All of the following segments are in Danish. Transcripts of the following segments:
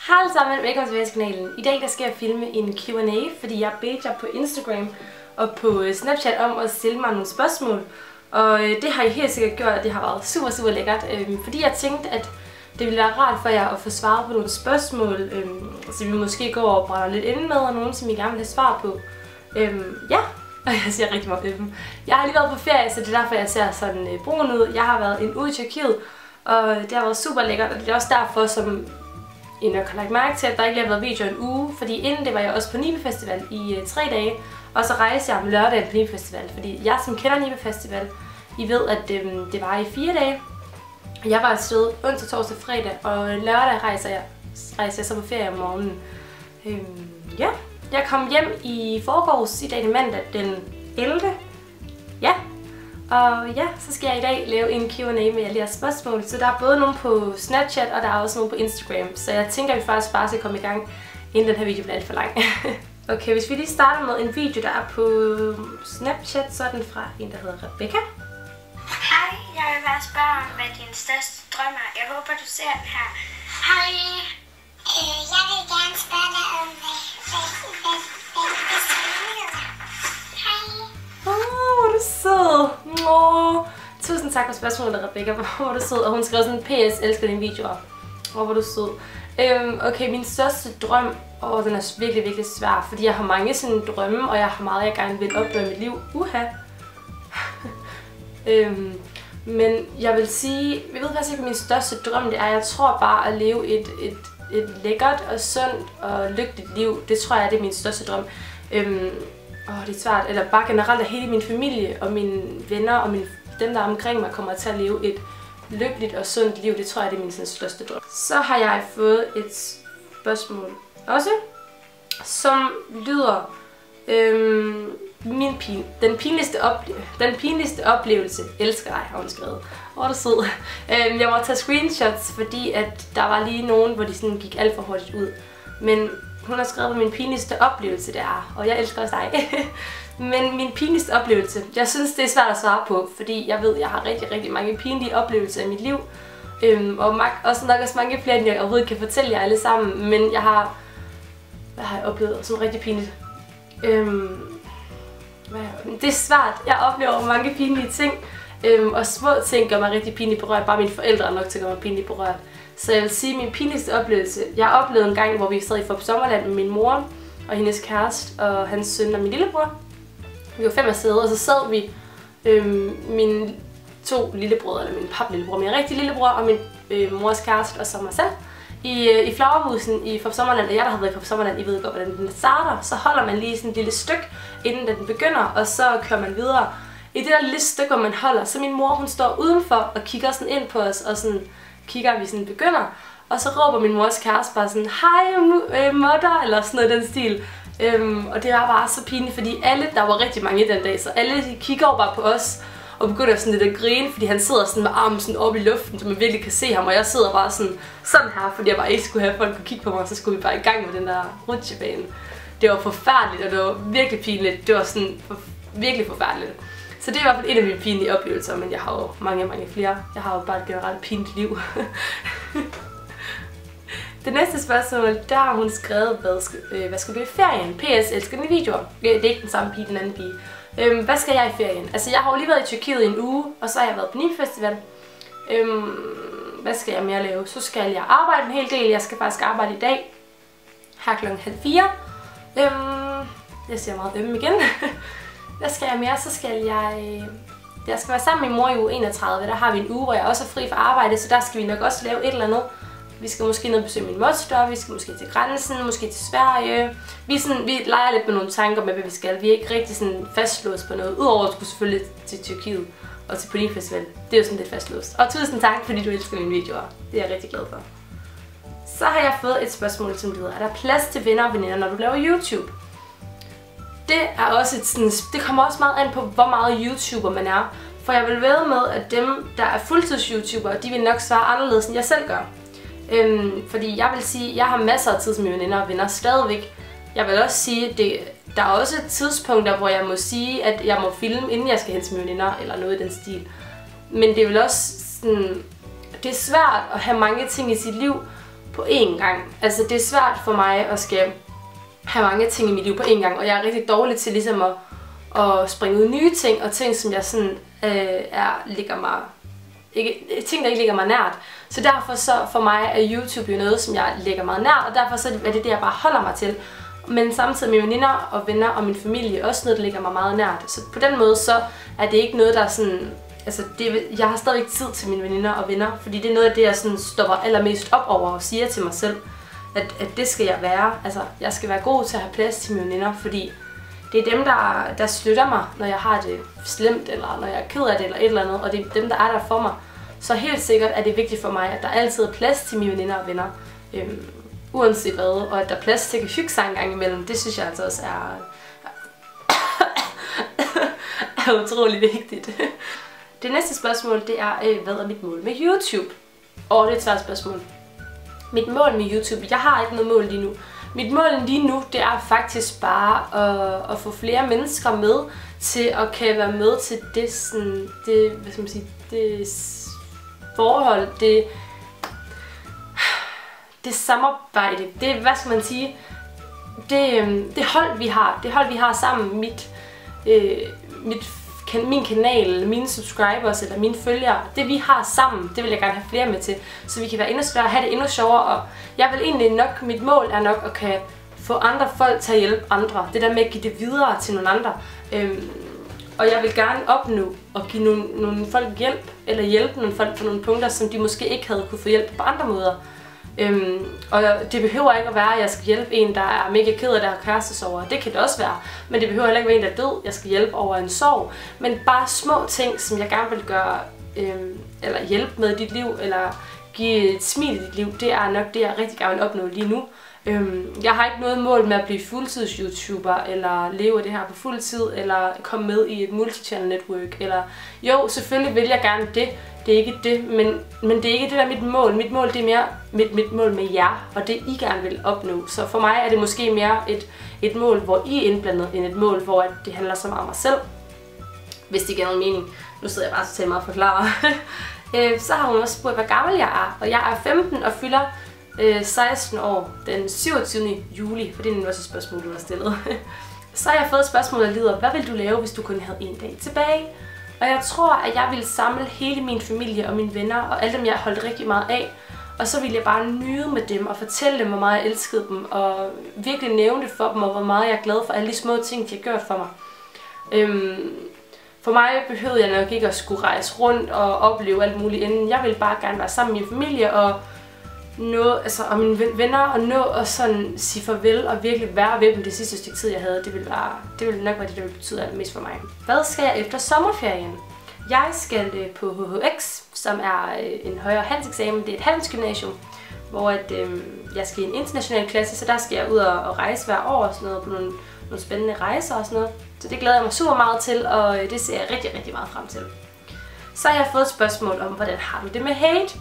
Hej alle sammen, velkommen tilbage til kanalen. I dag skal jeg filme en Q&A, fordi jeg bedte jer på Instagram og på Snapchat om at stille mig nogle spørgsmål. Og det har I helt sikkert gjort, og det har været super lækkert. Fordi jeg tænkte, at det ville være rart for jer at få svaret på nogle spørgsmål, så vi måske går og brænder lidt inde med, og nogen som I gerne vil have svar på. Ja, og jeg siger rigtig meget Jeg har lige været på ferie, så det er derfor jeg ser sådan brun ud. Jeg har været en uge i Tyrkiet, og det har været super lækkert, og det er også derfor, som I nok har lagt mærke til, at der ikke har været video en uge, fordi inden det var jeg også på Nibe Festival i 3 dage, og så rejste jeg om lørdagen på Nibe Festival, fordi jeg som kender Nibe Festival, I ved, at det var i 4 dage. Jeg var afsted onsdag, torsdag, fredag, og lørdag rejser jeg så på ferie om morgenen. Ja, jeg kom hjem i forgårs, i dag er mandag den 11. Ja. Og ja, så skal jeg i dag lave en Q&A med alle jeres spørgsmål. Så der er både nogle på Snapchat, og der er også nogle på Instagram. Så jeg tænker, at vi faktisk bare skal komme i gang, inden den her video bliver alt for lang. Okay, hvis vi lige starter med en video, der er på Snapchat, så er den fra en, der hedder Rebecca. Hej, jeg vil bare spørge om, hvad din største drøm er. Jeg håber, du ser den her. Hej. Jeg vil gerne spørge dig om, hvad din bedste nyhed er. Hej. Hvor er du sød. Tusind tak for spørgsmålet, Rebecca. Hvor er du sød. Og hun skrev sådan, PS, elsker dine videoer. Hvor var du sød. Okay, min største drøm, den er virkelig svær, fordi jeg har mange sådan drømme, og jeg har meget, jeg gerne vil opnå i mit liv. Men jeg vil sige, jeg ved faktisk ikke, hvad min største drøm det er. Jeg tror bare at leve et lækkert og sundt og lykkeligt liv. Det tror jeg, det er min største drøm. Det er svært. Eller bare generelt, at hele min familie og mine venner og dem, der er omkring mig, kommer til at leve et lykkeligt og sundt liv. Det tror jeg, det er min største drøm. Så har jeg fået et spørgsmål også, som lyder... Den pinligste oplevelse elsker dig, har hun skrevet. Hvor er du sød. Jeg må tage screenshots, fordi at der var lige nogen, hvor de sådan gik alt for hurtigt ud. Men hun har skrevet, min pinligste oplevelse det er, og jeg elsker også dig. Men min pinligste oplevelse, jeg synes det er svært at svare på, fordi jeg ved, jeg har rigtig mange pinlige oplevelser i mit liv. Og også nok også mange flere, end jeg overhovedet kan fortælle jer alle sammen. Men hvad har jeg oplevet som rigtig pinligt? Det er svært. Jeg oplever mange pinlige ting, og små ting gør mig rigtig pinligt berørt. Bare mine forældre er nok til at gøre mig pinligt berørt. Så jeg vil sige, min pinligste oplevelse, jeg oplevede en gang, hvor vi sad i Fårup Sommerland med min mor og hendes kæreste og hans søn og min lillebror. Vi var 5 afsted, og så sad vi, mine 2 lillebrødre, eller min paplillebror, min rigtig lillebror og min mors kæreste og så mig selv, i Flowerhusen i Fårup Sommerland, og jeg der har været i Fårup Sommerland, I ved godt, hvordan den starter. Så holder man lige sådan et lille stykke, inden den begynder, og så kører man videre. I det der lille stykke, hvor man holder, så min mor, hun står udenfor og kigger sådan ind på os, og sådan kigger, vi sådan begynder. Og så råber min mors kæreste bare sådan, hej mutter, eller sådan noget den stil. Og det var bare så pinligt, fordi der var rigtig mange den dag, så alle de kigger over bare på os, og begynder sådan lidt at grine, fordi han sidder sådan med armen sådan oppe i luften, så man virkelig kan se ham, og jeg sidder bare sådan her, fordi jeg bare ikke skulle have folk kunne kigge på mig, så skulle vi bare i gang med den der rutsjebane. Det var forfærdeligt, og det var virkelig pinligt. Det var sådan virkelig forfærdeligt. Så det er i hvert fald en af mine pinlige oplevelser, men jeg har jo mange flere. Jeg har jo bare et generelt pinligt liv. Det næste spørgsmål, der har hun skrevet, hvad skal du i ferien? PS, elsker dine videoer. Det er ikke den samme pige, den anden pige. Hvad skal jeg i ferien? Altså, jeg har jo lige været i Tyrkiet i en uge, og så har jeg været på Nibe Festival. Hvad skal jeg mere lave? Så skal jeg arbejde en hel del. Jeg skal faktisk arbejde i dag. Her kl. 3:30. Jeg siger meget igen. Hvad skal jeg mere? Så skal jeg skal være sammen med min mor i uge 31. Der har vi en uge, hvor jeg også er fri fra arbejde, så der skal vi nok også lave et eller andet. Vi skal måske ned og besøge min moster, vi skal måske til grænsen, måske til Sverige. Vi leger lidt med nogle tanker med, hvad vi skal. Vi er ikke rigtig sådan fastlåst på noget, udover at skulle selvfølgelig til Tyrkiet og til Nibe Festival. Det er jo sådan lidt fastlåst. Og tusind tak, fordi du elsker mine videoer. Det er jeg rigtig glad for. Så har jeg fået et spørgsmål, som lyder, er der plads til venner og veninder, når du laver YouTube? Det er også det kommer også meget an på, hvor meget YouTuber man er. For jeg vil vædde med, at dem, der er fuldtids-YouTubere, de vil nok svare anderledes, end jeg selv gør. Fordi jeg vil sige, at jeg har masser af tid som mine veninder og venner stadigvæk. Jeg vil også sige, at der er også tidspunkter, hvor jeg må sige, at jeg må filme, inden jeg skal hen til mine veninder, eller noget i den stil. Men det er vel også sådan, det er svært at have mange ting i sit liv, på én gang. Altså det er svært for mig at skal have mange ting i mit liv på én gang, og jeg er rigtig dårlig til ligesom at springe ud nye ting, og ting som jeg sådan ligger mig ting der ikke ligger mig nært. Så derfor så for mig er YouTube jo noget som jeg ligger meget nært, og derfor så er det jeg bare holder mig til. Men samtidig mine veninder og venner og min familie også noget der ligger mig meget nært. Så på den måde så er det ikke noget der sådan, altså jeg har stadig tid til mine veninder og venner, fordi det er noget af det jeg sådan stopper allermest op over og siger til mig selv, at det skal jeg være. Altså jeg skal være god til at have plads til mine veninder, fordi det er dem der støtter mig, når jeg har det slemt, eller når jeg er ked af det eller et eller andet, og det er dem der er der for mig. Så helt sikkert er det vigtigt for mig, at der altid er plads til mine veninder og venner, uanset hvad, og at der er plads til at hygge sig en gang imellem. Det synes jeg altså også er utrolig vigtigt. Det næste spørgsmål, det er, hvad er mit mål med YouTube? Og det er et svært spørgsmål. Mit mål med YouTube, jeg har ikke noget mål lige nu. Mit mål lige nu, det er faktisk bare at få flere mennesker med til at kan være med til det, sådan, det, hvad skal man sige, det forhold, det samarbejde, det, hvad skal man sige, det hold vi har sammen, min kanal, mine subscribers eller mine følgere, det vi har sammen, det vil jeg gerne have flere med til, så vi kan være endnu større, have det endnu sjovere, og jeg vil egentlig nok, mit mål er nok at kan få andre folk til at hjælpe andre, det der med at give det videre til nogle andre, og jeg vil gerne opnå at give nogle folk hjælp, eller hjælpe nogle folk på nogle punkter, som de måske ikke havde kunne få hjælp på andre måder. Og det behøver ikke at være, at jeg skal hjælpe en, der er mega ked af det, har kærestesorger. Det kan det også være. Men det behøver heller ikke være en, der er død. Jeg skal hjælpe over en sorg. Men bare små ting, som jeg gerne vil gøre, eller hjælpe med i dit liv, eller give et smil i dit liv, det er nok det, jeg rigtig gerne vil opnå lige nu. Jeg har ikke noget mål med at blive fuldtids-YouTuber, eller leve af det her på fuld tid, eller komme med i et multichannel network, eller jo, selvfølgelig vil jeg gerne det. Det er ikke det, men det er ikke det der mit mål. Mit mål, det er mere mit mål med jer, og det I gerne vil opnå. Så for mig er det måske mere et mål, hvor I er indblandet, end et mål, hvor det handler så meget om mig selv. Hvis det giver nogen mening. Nu sidder jeg bare så til mig at forklare. Så har hun også spurgt, hvor gammel jeg er. Og jeg er 15 og fylder 16 år den 27. juli, for det er nemlig også et spørgsmål, du har stillet. Så har jeg fået et spørgsmål, der lyder, hvad vil du lave, hvis du kun havde en dag tilbage? Og jeg tror, at jeg ville samle hele min familie og mine venner, og alle dem, jeg holdt rigtig meget af. Og så ville jeg bare nyde med dem, og fortælle dem, hvor meget jeg elskede dem, og virkelig nævne det for dem, og hvor meget jeg er glad for alle de små ting, de har gjort for mig. For mig behøvede jeg nok ikke at skulle rejse rundt og opleve alt muligt inden. Jeg ville bare gerne være sammen med min familie og mine venner, og nå og sådan sige farvel og virkelig være ved dem det sidste stykke tid, jeg havde. Det ville nok være det, der ville betyde allermest for mig. Hvad skal jeg efter sommerferien? Jeg skal på HHX, som er en højere handelseksamen. Det er et handelsgymnasium, hvor jeg skal i en international klasse, så der skal jeg ud og rejse hver år og sådan noget, på nogle spændende rejser og sådan noget. Så det glæder jeg mig super meget til, og det ser jeg rigtig, rigtig meget frem til. Så har jeg fået et spørgsmål om, hvordan har du det med hate?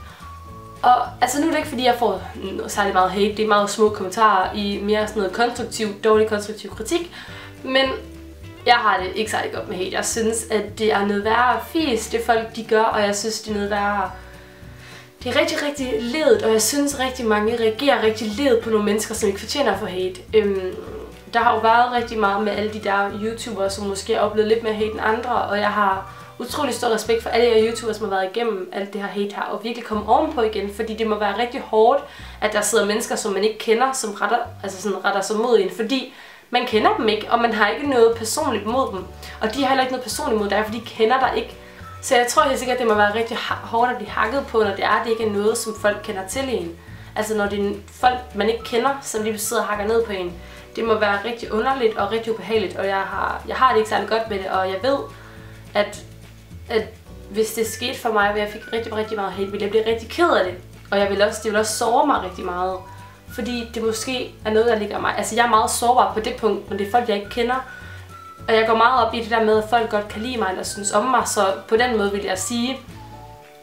Og altså nu er det ikke fordi jeg får særlig meget hate, det er meget små kommentarer i mere sådan noget dårlig konstruktiv kritik. Men jeg har det ikke særlig godt med hate. Jeg synes at det er noget værre fis, det folk de gør, og jeg synes det er noget værre. Det er rigtig, rigtig ledet, og jeg synes rigtig mange reagerer rigtig ledet på nogle mennesker, som ikke fortjener for hate. Der har jo været rigtig meget med alle de der YouTubere, som måske har oplevet lidt mere hate end andre, og jeg har utrolig stor respekt for alle jer YouTubere, som har været igennem alt det her hate her, og virkelig komme ovenpå igen, fordi det må være rigtig hårdt, at der sidder mennesker, som man ikke kender, som retter sig mod en, fordi man kender dem ikke, og man har ikke noget personligt mod dem, og de har heller ikke noget personligt mod dig, for de kender dig ikke. Så jeg tror helt sikkert, at det må være rigtig hårdt at blive hakket på, når det ikke er noget, som folk kender til en. Altså når det er folk, man ikke kender, som lige sidder og hakker ned på en. Det må være rigtig underligt og rigtig ubehageligt, og jeg har det ikke særlig godt med det, og jeg ved, at hvis det skete for mig, hvor jeg fik rigtig, rigtig meget hate, ville jeg blive rigtig ked af det. Og det vil også såre mig rigtig meget. Fordi det måske er noget, der ligger mig. Altså jeg er meget sårbar på det punkt, men det er folk, jeg ikke kender. Og jeg går meget op i det der med, at folk godt kan lide mig eller synes om mig. Så på den måde vil jeg sige,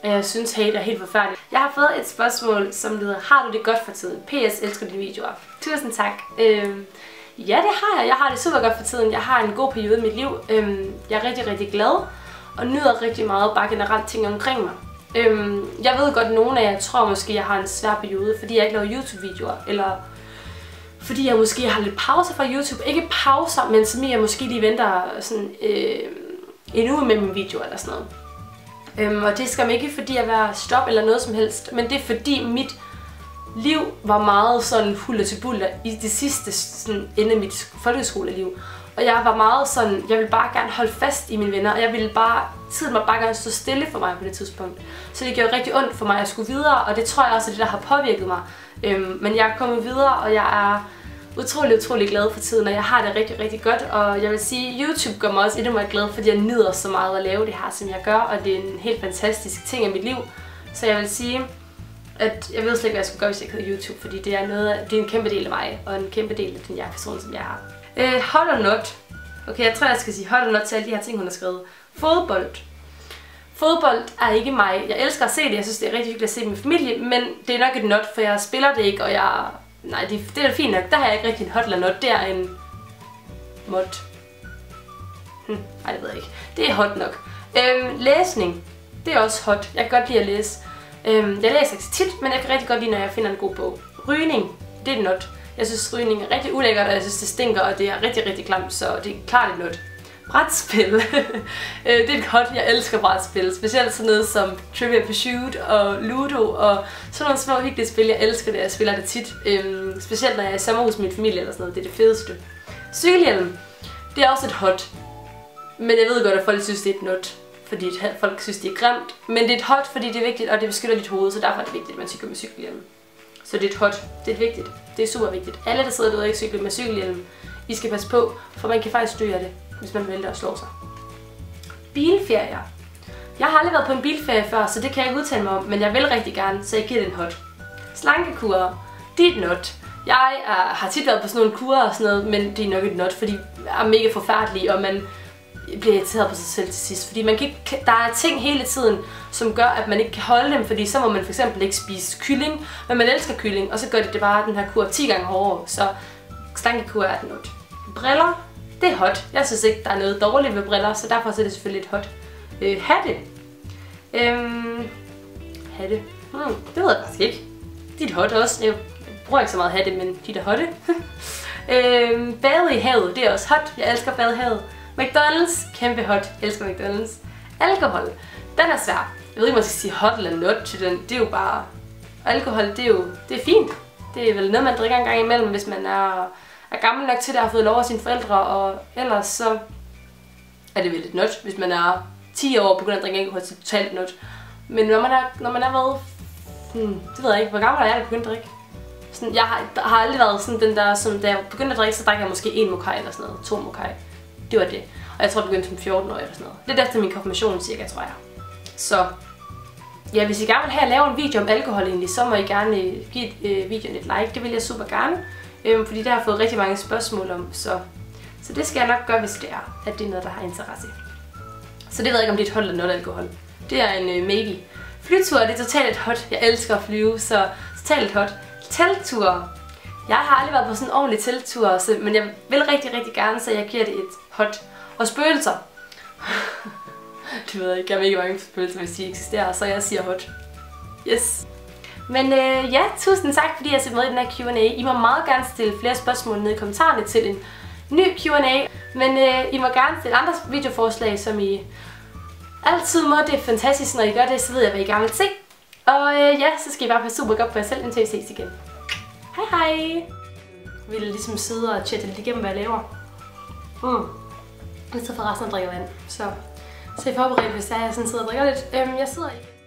at jeg synes hate er helt forfærdeligt. Jeg har fået et spørgsmål, som lyder, har du det godt for tiden? PS, elsker dine videoer. Tusind tak. Ja, det har jeg. Jeg har det super godt for tiden. Jeg har en god periode i mit liv. Jeg er rigtig, rigtig glad. Og nyder rigtig meget bare generelt ting omkring mig. Jeg ved godt, at nogle af jer tror måske, jeg har en svær periode, fordi jeg ikke laver YouTube-videoer, eller fordi jeg måske har lidt pauser fra YouTube. Ikke pauser, men som jeg måske lige venter sådan, en uge med mine videoer eller sådan noget. Og det skal ikke fordi jeg være stop eller noget som helst, men det er fordi mit liv var meget sådan huller til buller i det sidste sådan, ende af mit folkeskoleliv. Og jeg var meget sådan, jeg ville bare gerne holde fast i mine venner, og jeg ville bare, tiden var bare gerne stå stille for mig på det tidspunkt. Så det gjorde rigtig ondt for mig at skulle videre, og det tror jeg også er det, der har påvirket mig. Men jeg er kommet videre, og jeg er utrolig glad for tiden, og jeg har det rigtig, rigtig godt. Og jeg vil sige, YouTube gør mig også endnu mere glad, fordi jeg nyder så meget at lave det her, som jeg gør, og det er en helt fantastisk ting af mit liv. Så jeg vil sige, at jeg ved slet ikke, hvad jeg skulle gøre, hvis jeg ikke havde YouTube, fordi det er en kæmpe del af mig, og en kæmpe del af den person, som jeg er. Hot or not. Okay, jeg tror, jeg skal sige hot or not til alle de her ting, hun har skrevet. Fodbold. Fodbold er ikke mig. Jeg elsker at se det. Jeg synes, det er rigtig hyggeligt at se med familie, men det er nok et not, for jeg spiller det ikke, og jeg... Nej, det er fint nok. Der har jeg ikke rigtig en hot eller not. Det er en... mod. Nej, det ved jeg ikke. Det er hot nok. Læsning. Det er også hot. Jeg kan godt lide at læse. Jeg læser ikke så tit, men jeg kan rigtig godt lide, når jeg finder en god bog. Rygning. Det er et not. Jeg synes, rygning er rigtig ulækkert, og jeg synes, det stinker, og det er rigtig, rigtig klamt, så det er klart et not. Brætspil. Det er et hot. Jeg elsker brætspil. Specielt sådan noget som Trivial Pursuit og Ludo og sådan nogle små hyggelige spil. Jeg elsker det. Jeg spiller det tit. Specielt når jeg er i sommerhus med min familie eller sådan noget. Det er det fedeste. Cykelhjelm. Det er også et hot. Men jeg ved godt, at folk synes, det er et not. Fordi folk synes, det er grimt. Men det er et hot, fordi det er vigtigt, og det beskytter dit hoved. Så derfor er det vigtigt, at man cykler med cykelhjelm. Så det er et hot. Det er vigtigt. Det er super vigtigt. Alle, der sidder derude og ikke cykler med cykelhjelm, I skal passe på, for man kan faktisk dø af det, hvis man vælger at slå sig. Bilferier. Jeg har aldrig været på en bilferie før, så det kan jeg ikke udtale mig om, men jeg vil rigtig gerne, så jeg giver det en hot. Slankekurer. Det er et not. Jeg har tit været på sådan nogle kurer og sådan noget, men det er nok et not, fordi det er mega forfærdelige, og man bliver irriteret på sig selv til sidst. Fordi man kan ikke, der er ting hele tiden, som gør, at man ikke kan holde dem, fordi så må man for eksempel ikke spise kylling, men man elsker kylling, og så gør det bare den her kur 10 gange hårdere, så slankekur er et not. Briller. Det er hot. Jeg synes ikke, der er noget dårligt ved briller, så derfor er det selvfølgelig et hot. Hatte. Hatte. Det ved jeg faktisk ikke. De er hot også. Jeg bruger ikke så meget hatte, men de er hotte. Bade i havet. Det er også hot. Jeg elsker bade i havet. McDonald's. Kæmpe hot. Jeg elsker McDonald's. Alkohol. Den er svær. Jeg ved ikke, om man skal sige hot eller not til den. Det er jo bare... Alkohol, det er fint. Det er vel noget, man drikker en gang imellem, hvis man er gammel nok til det, har fået lov af sine forældre, og ellers så er det vel et not, hvis man er 10 år og begynder at drikke alkohol, så totalt not. Men når man er været, det ved jeg ikke, hvor gammel er jeg, begyndt at drikke? Sådan, jeg har aldrig været sådan den der, som da jeg begyndte at drikke, så drak jeg måske 1 mokai eller sådan noget, 2 mokai. Det var det. Og jeg tror, jeg begyndte som 14 år eller sådan noget. Lidt efter min konfirmation cirka, tror jeg. Så ja, hvis I gerne vil have at lave en video om alkohol egentlig, så må I gerne give videoen et like. Det vil jeg super gerne. Fordi det har jeg fået rigtig mange spørgsmål om, så det skal jeg nok gøre, hvis det er, at det er noget, der har interesse. Så det ved jeg ikke, om det er et hot eller not alkohol. Det er en maybe. Flytur, det er totalt et hot. Jeg elsker at flyve, så totalt et hot. Teltur. Jeg har aldrig været på sådan en ordentlig teltur, men jeg vil rigtig, rigtig gerne, så jeg giver det et hot. Og spøgelser. Det ved jeg ikke, jeg er mega mange spøgelser, hvis de eksisterer, så jeg siger hot. Yes. Men ja, tusind tak, fordi jeg så med i den her Q&A. I må meget gerne stille flere spørgsmål nede i kommentarerne til en ny Q&A. Men I må gerne stille andre videoforslag, som I altid må. Det er fantastisk, når I gør det, så ved jeg, hvad I gerne vil se. Og ja, så skal I bare passe super godt på jer selv, indtil vi ses igen. Hej hej! Jeg vil ligesom sidde og chatte lidt igennem, hvad jeg laver. Jeg sidder for resten og drikker vand. Så I forberedt, hvis jeg sådan sidder og drikker lidt. Jeg sidder ikke.